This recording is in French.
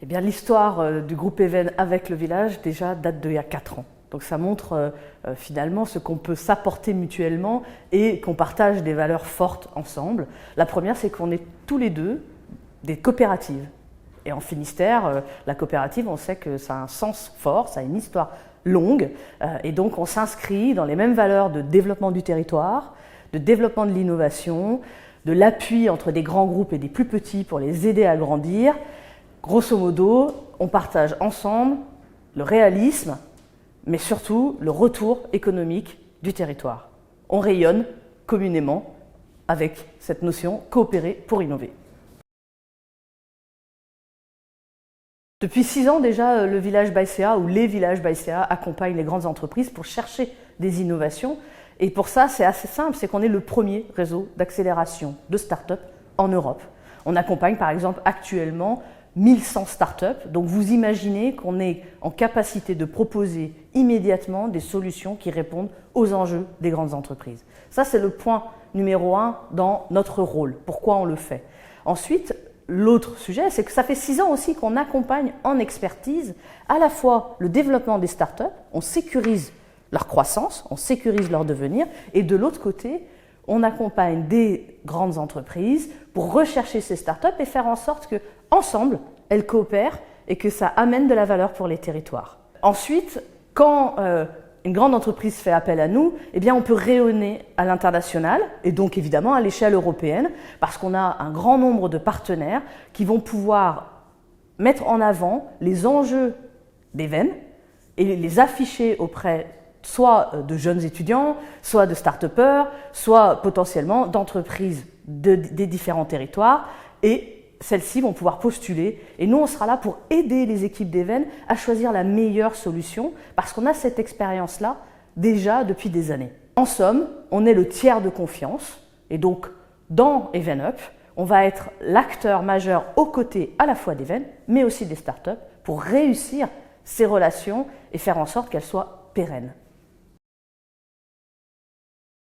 Eh bien, l'histoire du groupe Even avec le village déjà date d'il y a 4 ans. Donc ça montre finalement ce qu'on peut s'apporter mutuellement et qu'on partage des valeurs fortes ensemble. La première, c'est qu'on est tous les deux des coopératives. Et en Finistère, la coopérative, on sait que ça a un sens fort, ça a une histoire longue. Et donc on s'inscrit dans les mêmes valeurs de développement du territoire, de développement de l'innovation, de l'appui entre des grands groupes et des plus petits pour les aider à grandir. Grosso modo, on partage ensemble le réalisme, mais surtout le retour économique du territoire. On rayonne communément avec cette notion coopérer pour innover. Depuis 6 ans déjà, le village ByCA ou les villages ByCA accompagnent les grandes entreprises pour chercher des innovations. Et pour ça, c'est assez simple, c'est qu'on est le premier réseau d'accélération de start-up en Europe. On accompagne par exemple actuellement 1100 startups, donc vous imaginez qu'on est en capacité de proposer immédiatement des solutions qui répondent aux enjeux des grandes entreprises. Ça, c'est le point numéro 1 dans notre rôle. Pourquoi on le fait? Ensuite, l'autre sujet, c'est que ça fait 6 ans aussi qu'on accompagne en expertise à la fois le développement des startups, on sécurise leur croissance, on sécurise leur devenir, et de l'autre côté, on accompagne des grandes entreprises pour rechercher ces startups et faire en sorte que ensemble, elles coopèrent et que ça amène de la valeur pour les territoires. Ensuite, quand une grande entreprise fait appel à nous, eh bien on peut rayonner à l'international et donc évidemment à l'échelle européenne parce qu'on a un grand nombre de partenaires qui vont pouvoir mettre en avant les enjeux d'Even et les afficher auprès soit de jeunes étudiants, soit de start-upers, soit potentiellement d'entreprises des différents territoires et celles-ci vont pouvoir postuler et nous on sera là pour aider les équipes d'Even à choisir la meilleure solution parce qu'on a cette expérience-là déjà depuis des années. En somme, on est le tiers de confiance et donc dans EvenUp, on va être l'acteur majeur aux côtés à la fois d'Even mais aussi des startups pour réussir ces relations et faire en sorte qu'elles soient pérennes.